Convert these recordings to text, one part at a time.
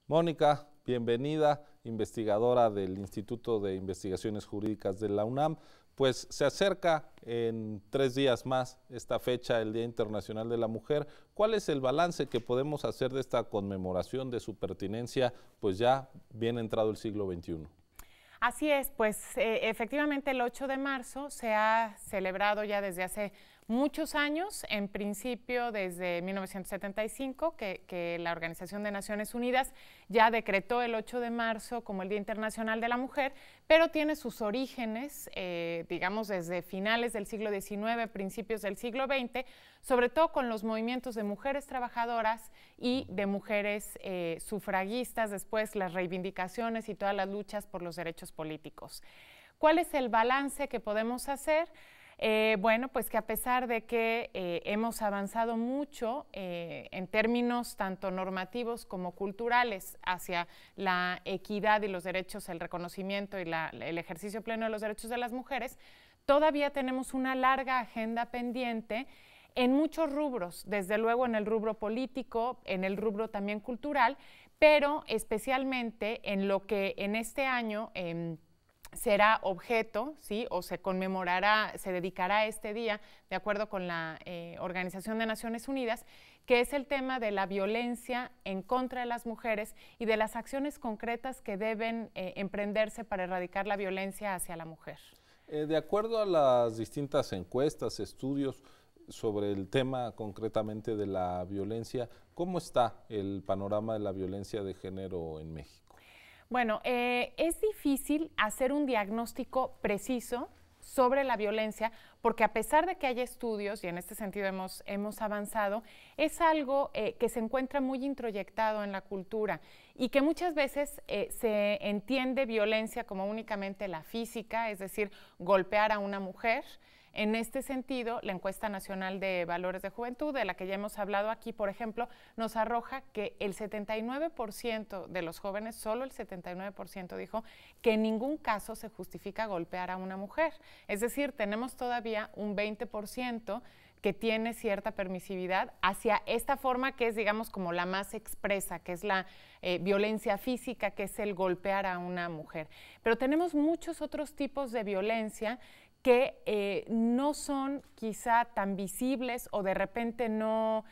Mónica, bienvenida, investigadora del Instituto de Investigaciones Jurídicas de la UNAM. Pues se acerca en 3 días más esta fecha, el Día Internacional de la Mujer. ¿Cuál es el balance que podemos hacer de esta conmemoración, de su pertinencia, pues ya bien entrado el siglo XXI? Así es, pues efectivamente el 8 de marzo se ha celebrado ya desde hace muchos años, en principio desde 1975, que la Organización de Naciones Unidas ya decretó el 8 de marzo como el Día Internacional de la Mujer, pero tiene sus orígenes, digamos, desde finales del siglo XIX, principios del siglo XX, sobre todo con los movimientos de mujeres trabajadoras y de mujeres sufragistas, después las reivindicaciones y todas las luchas por los derechos políticos. ¿Cuál es el balance que podemos hacer? Bueno, pues que a pesar de que hemos avanzado mucho en términos tanto normativos como culturales hacia la equidad y los derechos, el reconocimiento y el ejercicio pleno de los derechos de las mujeres, todavía tenemos una larga agenda pendiente en muchos rubros, desde luego en el rubro político, en el rubro también cultural, pero especialmente en lo que en este año será objeto, ¿sí? O se conmemorará, se dedicará este día, de acuerdo con la Organización de Naciones Unidas, que es el tema de la violencia en contra de las mujeres y de las acciones concretas que deben emprenderse para erradicar la violencia hacia la mujer. De acuerdo a las distintas encuestas, estudios sobre el tema concretamente de la violencia, ¿cómo está el panorama de la violencia de género en México? Bueno, es difícil hacer un diagnóstico preciso sobre la violencia, porque a pesar de que haya estudios, y en este sentido hemos avanzado, es algo que se encuentra muy introyectado en la cultura y que muchas veces se entiende violencia como únicamente la física, es decir, golpear a una mujer. En este sentido, la Encuesta Nacional de Valores de Juventud, de la que ya hemos hablado aquí, por ejemplo, nos arroja que el 79% de los jóvenes, solo el 79% dijo que en ningún caso se justifica golpear a una mujer. Es decir, tenemos todavía un 20% que tiene cierta permisividad hacia esta forma que es, digamos, como la más expresa, que es la violencia física, que es el golpear a una mujer. Pero tenemos muchos otros tipos de violencia que no son quizá tan visibles o de repente no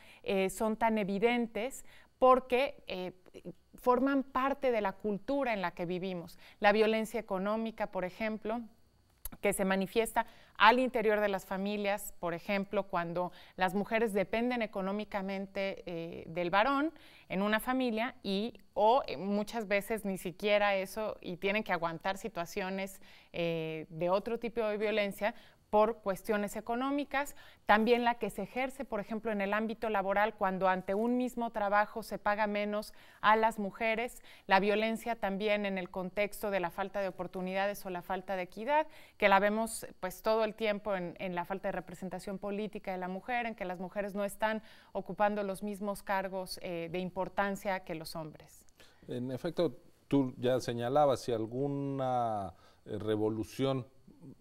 son tan evidentes porque forman parte de la cultura en la que vivimos. La violencia económica, por ejemplo, que se manifiesta al interior de las familias, por ejemplo, cuando las mujeres dependen económicamente del varón en una familia o muchas veces ni siquiera eso y tienen que aguantar situaciones de otro tipo de violencia por cuestiones económicas, también la que se ejerce, por ejemplo, en el ámbito laboral, cuando ante un mismo trabajo se paga menos a las mujeres, la violencia también en el contexto de la falta de oportunidades o la falta de equidad, que la vemos pues todo el tiempo en la falta de representación política de la mujer, en que las mujeres no están ocupando los mismos cargos de importancia que los hombres. En efecto, tú ya señalabas, si alguna revolución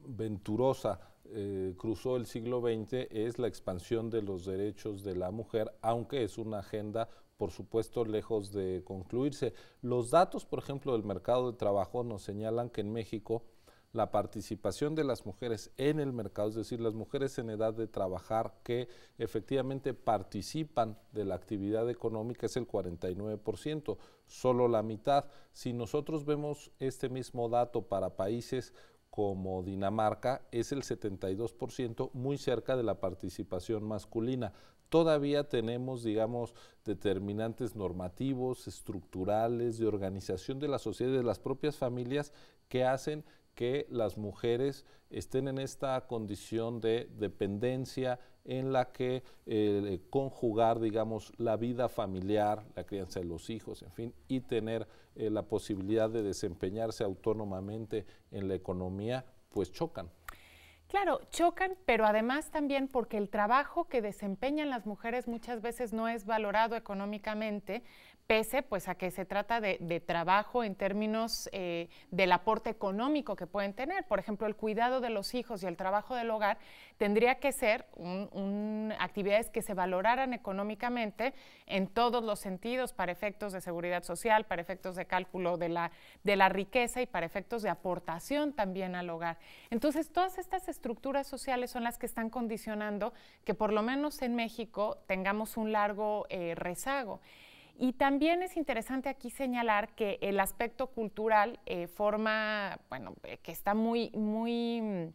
venturosa cruzó el siglo XX es la expansión de los derechos de la mujer, aunque es una agenda, por supuesto, lejos de concluirse. Los datos, por ejemplo, del mercado de trabajo nos señalan que en México la participación de las mujeres en el mercado, es decir, las mujeres en edad de trabajar que efectivamente participan de la actividad económica es el 49%, solo la mitad. Si nosotros vemos este mismo dato para países como Dinamarca, es el 72%, muy cerca de la participación masculina. Todavía tenemos, digamos, determinantes normativos, estructurales, de organización de la sociedad y de las propias familias que hacen que las mujeres estén en esta condición de dependencia en la que conjugar, digamos, la vida familiar, la crianza de los hijos, en fin, y tener la posibilidad de desempeñarse autónomamente en la economía, pues chocan. Claro, chocan, pero además también porque el trabajo que desempeñan las mujeres muchas veces no es valorado económicamente, pese pues a que se trata de trabajo en términos del aporte económico que pueden tener. Por ejemplo, el cuidado de los hijos y el trabajo del hogar tendría que ser actividades que se valoraran económicamente en todos los sentidos, para efectos de seguridad social, para efectos de cálculo de la riqueza y para efectos de aportación también al hogar. Entonces, todas estas estructuras sociales son las que están condicionando que por lo menos en México tengamos un largo rezago. Y también es interesante aquí señalar que el aspecto cultural que está muy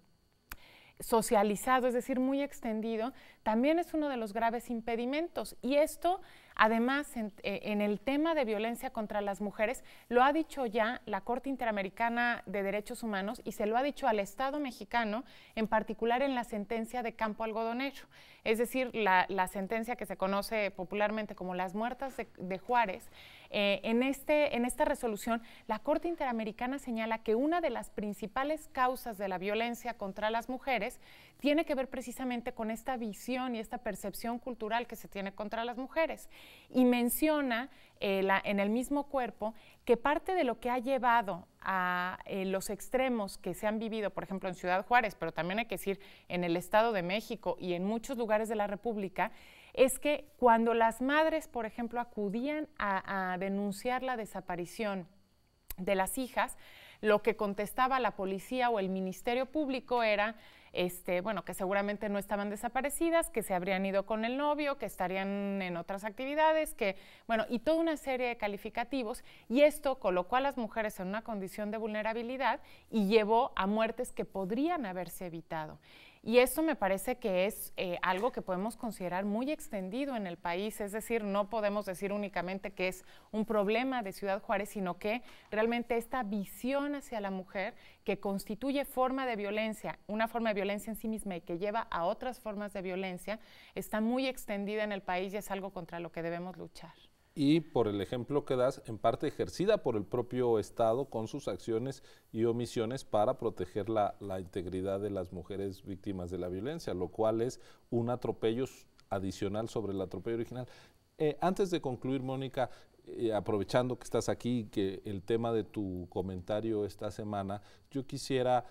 socializado, es decir, muy extendido, también es uno de los graves impedimentos. Y esto, además, en el tema de violencia contra las mujeres, lo ha dicho ya la Corte Interamericana de Derechos Humanos y se lo ha dicho al Estado mexicano, en particular en la sentencia de Campo Algodonero. Es decir, la sentencia que se conoce popularmente como las muertas de Juárez. En esta resolución, la Corte Interamericana señala que una de las principales causas de la violencia contra las mujeres tiene que ver precisamente con esta visión y esta percepción cultural que se tiene contra las mujeres. Y menciona en el mismo cuerpo que parte de lo que ha llevado a los extremos que se han vivido, por ejemplo, en Ciudad Juárez, pero también hay que decir en el Estado de México y en muchos lugares de la República, es que cuando las madres, por ejemplo, acudían a denunciar la desaparición de las hijas, lo que contestaba la policía o el Ministerio Público era que seguramente no estaban desaparecidas, que se habrían ido con el novio, que estarían en otras actividades, y toda una serie de calificativos, y esto colocó a las mujeres en una condición de vulnerabilidad y llevó a muertes que podrían haberse evitado. Y esto me parece que es algo que podemos considerar muy extendido en el país, es decir, no podemos decir únicamente que es un problema de Ciudad Juárez, sino que realmente esta visión hacia la mujer que constituye forma de violencia, una forma de violencia en sí misma y que lleva a otras formas de violencia, está muy extendida en el país y es algo contra lo que debemos luchar. Y por el ejemplo que das, en parte ejercida por el propio Estado con sus acciones y omisiones para proteger la integridad de las mujeres víctimas de la violencia, lo cual es un atropello adicional sobre el atropello original. Antes de concluir, Mónica, aprovechando que estás aquí, que el tema de tu comentario esta semana, yo quisiera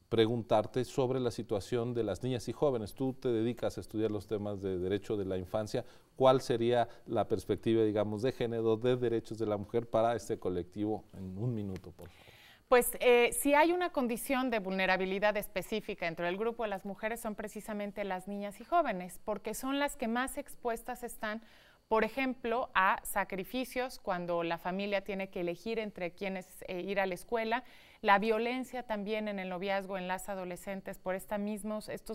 preguntarte sobre la situación de las niñas y jóvenes. Tú te dedicas a estudiar los temas de derecho de la infancia. ¿Cuál sería la perspectiva, digamos, de género, de derechos de la mujer para este colectivo? En un minuto, por favor. Pues si hay una condición de vulnerabilidad específica dentro del grupo de las mujeres, son precisamente las niñas y jóvenes, porque son las que más expuestas están, por ejemplo, a sacrificios cuando la familia tiene que elegir entre quiénes ir a la escuela, la violencia también en el noviazgo en las adolescentes por estos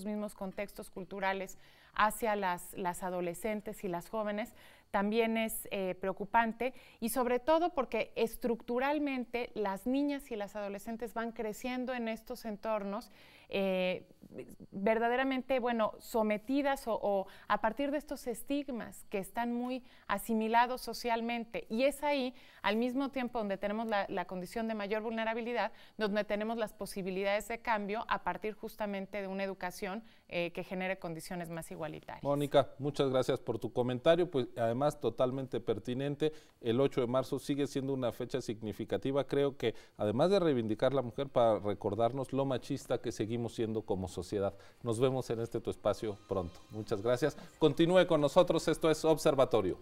mismos contextos culturales hacia las adolescentes y las jóvenes, también es preocupante, y sobre todo porque estructuralmente las niñas y las adolescentes van creciendo en estos entornos verdaderamente, sometidas o a partir de estos estigmas que están muy asimilados socialmente, y es ahí, al mismo tiempo donde tenemos la condición de mayor vulnerabilidad, donde tenemos las posibilidades de cambio a partir justamente de una educación que genere condiciones más igualitarias. Mónica, muchas gracias por tu comentario, pues además totalmente pertinente. El 8 de marzo sigue siendo una fecha significativa, creo que además de reivindicar la mujer, para recordarnos lo machista que seguimos siendo como sociedad. Nos vemos en tu espacio pronto. Muchas gracias. Continúe con nosotros, esto es Observatorio.